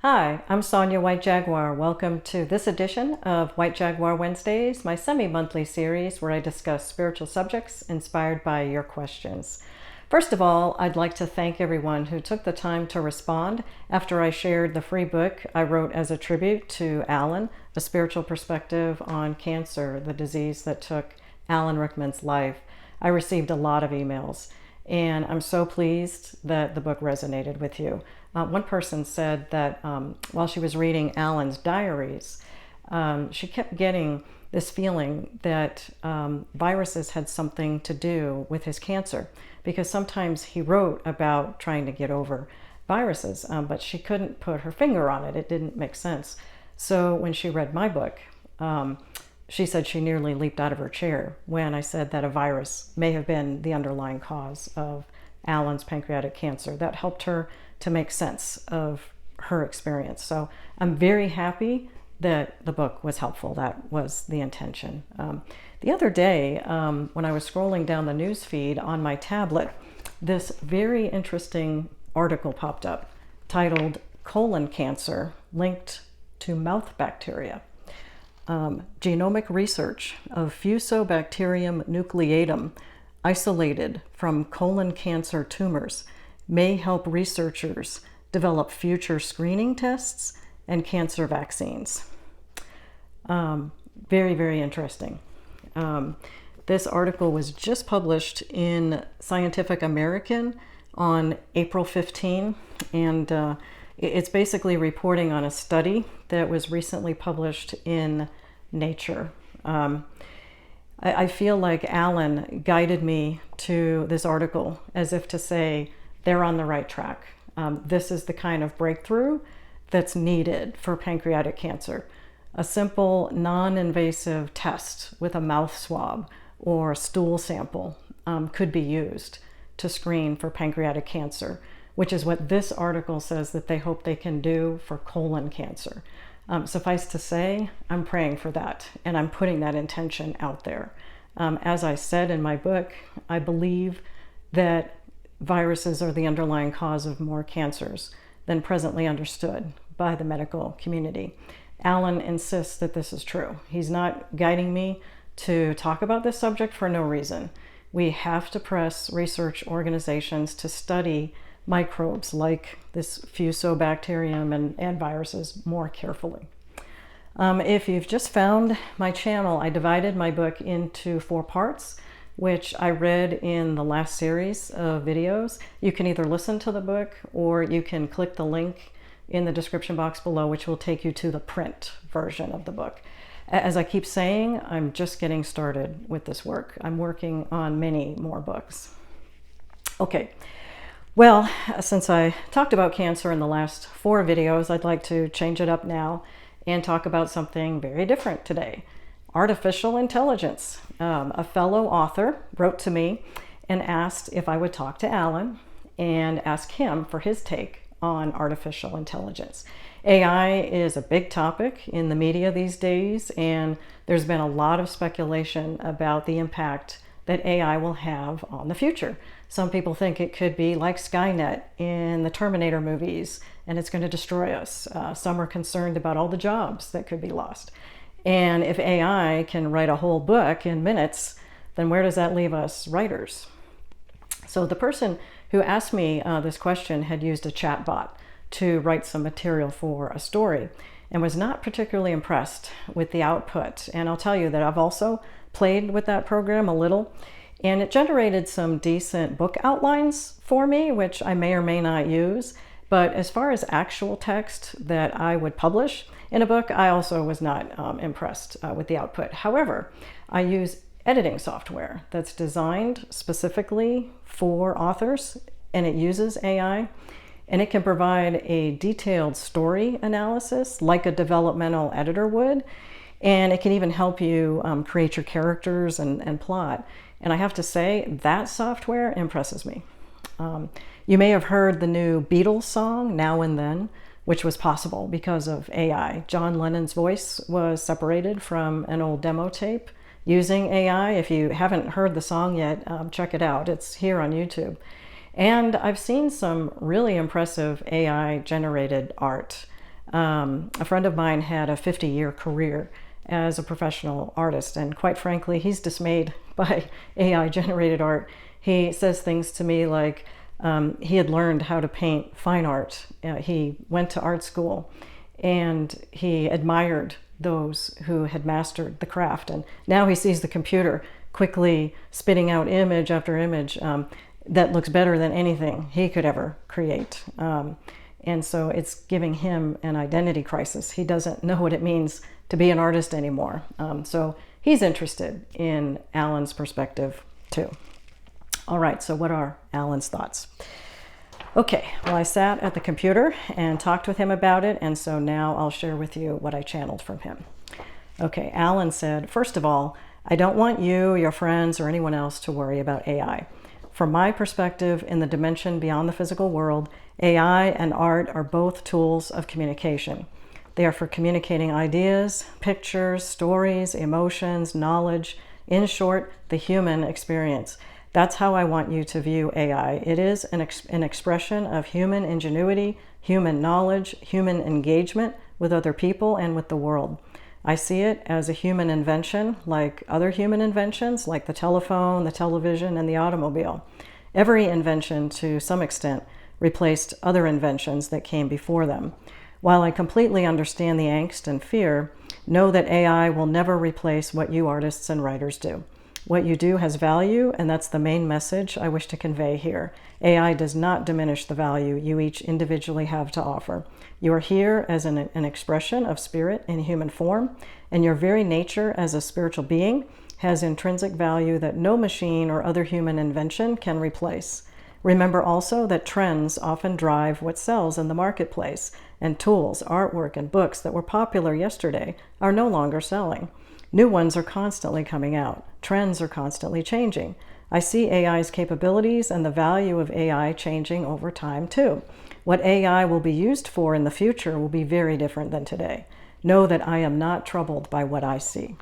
Hi, I'm Sonya White Jaguar. Welcome to this edition of White Jaguar Wednesdays, my semi-monthly series where I discuss spiritual subjects inspired by your questions. First of all, I'd like to thank everyone who took the time to respond after I shared the free book I wrote as a tribute to Alan, A Spiritual Perspective on Cancer, the disease that took Alan Rickman's life. I received a lot of emails, and I'm so pleased that the book resonated with you. One person said that while she was reading Alan's diaries, she kept getting this feeling that viruses had something to do with his cancer, because sometimes he wrote about trying to get over viruses, but she couldn't put her finger on it. It didn't make sense. So when she read my book, she said she nearly leaped out of her chair when I said that a virus may have been the underlying cause of Alan's pancreatic cancer. That helped her to make sense of her experience. So I'm very happy that the book was helpful. That was the intention. The other day, when I was scrolling down the news feed on my tablet, this very interesting article popped up titled "Colon Cancer Linked to Mouth Bacteria." Genomic research of Fusobacterium nucleatum isolated from colon cancer tumors may help researchers develop future screening tests and cancer vaccines. Very, very interesting. This article was just published in Scientific American on April 15, and it's basically reporting on a study that was recently published in Nature. I feel like Alan guided me to this article as if to say, they're on the right track. This is the kind of breakthrough that's needed for pancreatic cancer. A simple, non-invasive test with a mouth swab or a stool sample could be used to screen for pancreatic cancer, which is what this article says that they hope they can do for colon cancer. Suffice to say, I'm praying for that, and I'm putting that intention out there. As I said in my book, I believe that viruses are the underlying cause of more cancers than presently understood by the medical community. Alan insists that this is true. He's not guiding me to talk about this subject for no reason. We have to press research organizations to study microbes like this Fusobacterium and viruses more carefully. If you've just found my channel, I divided my book into 4 parts, which I read in the last series of videos. You can either listen to the book or you can click the link in the description box below, which will take you to the print version of the book. As I keep saying, I'm just getting started with this work. I'm working on many more books. Okay, well, since I talked about cancer in the last 4 videos, I'd like to change it up now and talk about something very different today. Artificial intelligence. A fellow author wrote to me and asked if I would talk to Alan and ask him for his take on artificial intelligence. AI is a big topic in the media these days, and there's been a lot of speculation about the impact that AI will have on the future. Some people think it could be like Skynet in the Terminator movies, and it's going to destroy us. Some are concerned about all the jobs that could be lost. And if AI can write a whole book in minutes, then where does that leave us writers? So the person who asked me this question had used a chatbot to write some material for a story and was not particularly impressed with the output. And I'll tell you that I've also played with that program a little, and it generated some decent book outlines for me, which I may or may not use. But as far as actual text that I would publish in a book, I also was not impressed with the output. However, I use editing software that's designed specifically for authors, and it uses AI, and it can provide a detailed story analysis like a developmental editor would, and it can even help you create your characters and plot. And I have to say, that software impresses me. You may have heard the new Beatles song, Now and Then, which was possible because of AI. John Lennon's voice was separated from an old demo tape using AI. If you haven't heard the song yet, check it out. It's here on YouTube. And I've seen some really impressive AI-generated art. A friend of mine had a 50-year career as a professional artist, and quite frankly, he's dismayed by AI-generated art. He says things to me like he had learned how to paint fine art. He went to art school, and he admired those who had mastered the craft. And now he sees the computer quickly spitting out image after image that looks better than anything he could ever create. And so it's giving him an identity crisis. He doesn't know what it means to be an artist anymore. So he's interested in Alan's perspective too. All right, so what are Alan's thoughts? Okay, well, I sat at the computer and talked with him about it, and so now I'll share with you what I channeled from him. Okay, Alan said, first of all, I don't want you, your friends, or anyone else to worry about AI. From my perspective, in the dimension beyond the physical world, AI and art are both tools of communication. They are for communicating ideas, pictures, stories, emotions, knowledge, in short, the human experience. That's how I want you to view AI. It is an expression of human ingenuity, human knowledge, human engagement with other people and with the world. I see it as a human invention, like other human inventions, like the telephone, the television, and the automobile. Every invention, to some extent, replaced other inventions that came before them. While I completely understand the angst and fear, know that AI will never replace what you artists and writers do. What you do has value, and that's the main message I wish to convey here. AI does not diminish the value you each individually have to offer. You are here as an expression of spirit in human form, and your very nature as a spiritual being has intrinsic value that no machine or other human invention can replace. Remember also that trends often drive what sells in the marketplace, and tools, artwork, and books that were popular yesterday are no longer selling. New ones are constantly coming out. Trends are constantly changing. I see AI's capabilities and the value of AI changing over time too. What AI will be used for in the future will be very different than today. Know that I am not troubled by what I see.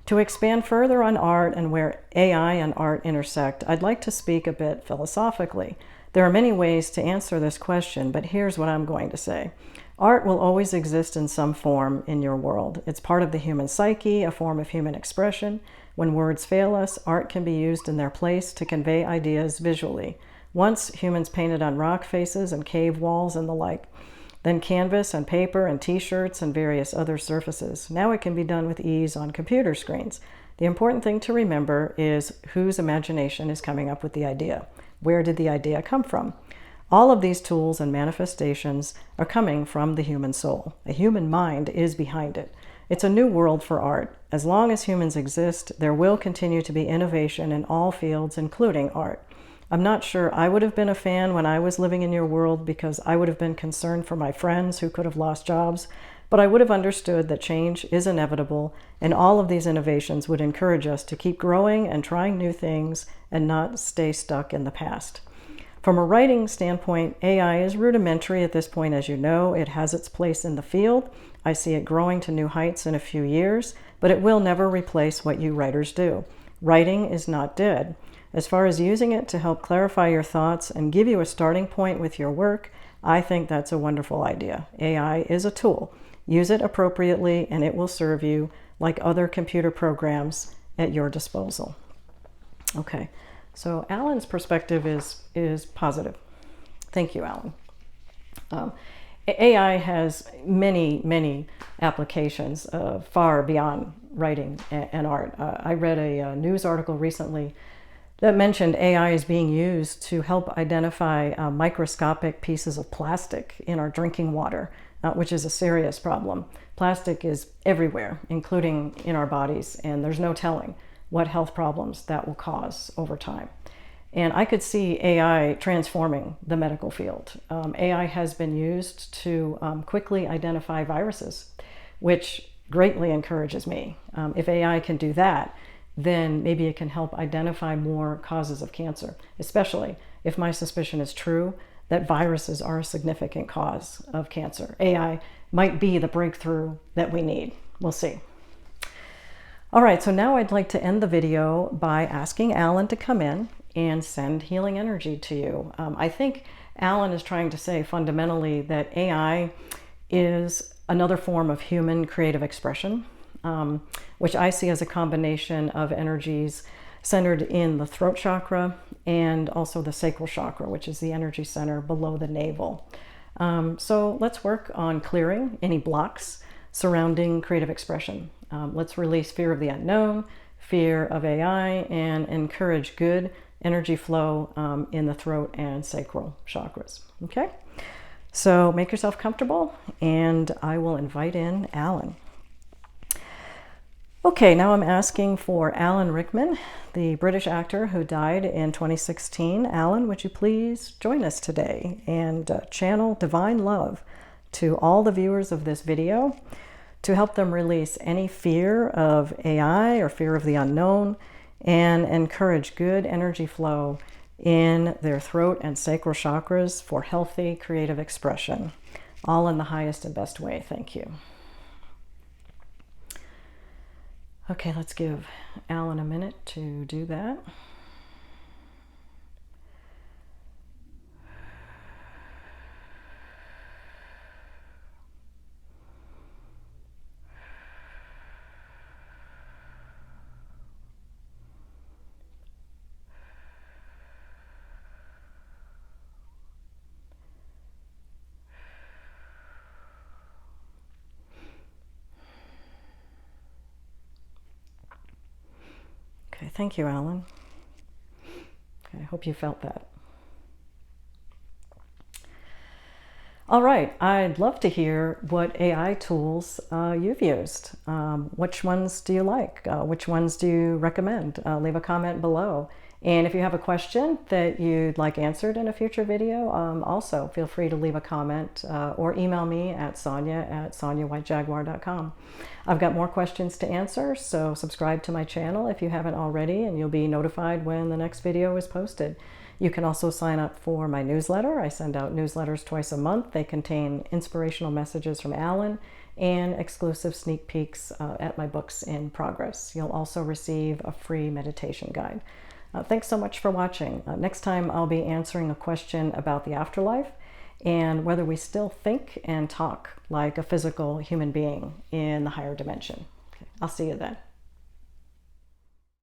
To expand further on art and where AI and art intersect, I'd like to speak a bit philosophically. There are many ways to answer this question, but here's what I'm going to say. Art will always exist in some form in your world. It's part of the human psyche, a form of human expression. When words fail us, art can be used in their place to convey ideas visually. Once, humans painted on rock faces and cave walls and the like. Then canvas and paper and t-shirts and various other surfaces. Now it can be done with ease on computer screens. The important thing to remember is whose imagination is coming up with the idea. Where did the idea come from? All of these tools and manifestations are coming from the human soul. A human mind is behind it. It's a new world for art. As long as humans exist, there will continue to be innovation in all fields, including art. I'm not sure I would have been a fan when I was living in your world because I would have been concerned for my friends who could have lost jobs, but I would have understood that change is inevitable, and all of these innovations would encourage us to keep growing and trying new things and not stay stuck in the past. From a writing standpoint, AI is rudimentary at this point, as you know. It has its place in the field. I see it growing to new heights in a few years, but it will never replace what you writers do. Writing is not dead. As far as using it to help clarify your thoughts and give you a starting point with your work, I think that's a wonderful idea. AI is a tool. Use it appropriately and it will serve you like other computer programs at your disposal. Okay, so Alan's perspective is positive. Thank you, Alan. AI has many applications far beyond writing and art. I read a news article recently that mentioned AI is being used to help identify microscopic pieces of plastic in our drinking water, which is a serious problem. Plastic is everywhere, including in our bodies, and there's no telling what health problems that will cause over time. And I could see AI transforming the medical field. AI has been used to quickly identify viruses, which greatly encourages me. If AI can do that, then maybe it can help identify more causes of cancer, especially if my suspicion is true that viruses are a significant cause of cancer. AI might be the breakthrough that we need. We'll see. All right, so now I'd like to end the video by asking Alan to come in and send healing energy to you. I think Alan is trying to say fundamentally that AI is another form of human creative expression, which I see as a combination of energies centered in the throat chakra and also the sacral chakra, which is the energy center below the navel. So let's work on clearing any blocks surrounding creative expression. Let's release fear of the unknown, fear of AI, and encourage good energy flow in the throat and sacral chakras. Okay? So make yourself comfortable, and I will invite in Alan. Okay, now I'm asking for Alan Rickman, the British actor who died in 2016. Alan, would you please join us today and channel divine love to all the viewers of this video to help them release any fear of AI or fear of the unknown and encourage good energy flow in their throat and sacral chakras for healthy creative expression, all in the highest and best way. Thank you. Okay, let's give Alan a minute to do that. Okay, thank you, Alan. Okay, I hope you felt that. All right, I'd love to hear what AI tools you've used. Which ones do you like? Which ones do you recommend? Leave a comment below. And if you have a question that you'd like answered in a future video, also feel free to leave a comment or email me at sonya@sonyawhitejaguar.com. I've got more questions to answer, so subscribe to my channel if you haven't already, and you'll be notified when the next video is posted. You can also sign up for my newsletter. I send out newsletters twice a month. They contain inspirational messages from Alan and exclusive sneak peeks at my books in progress. You'll also receive a free meditation guide. Thanks so much for watching. Next time I'll be answering a question about the afterlife and whether we still think and talk like a physical human being in the higher dimension. Okay, I'll see you then.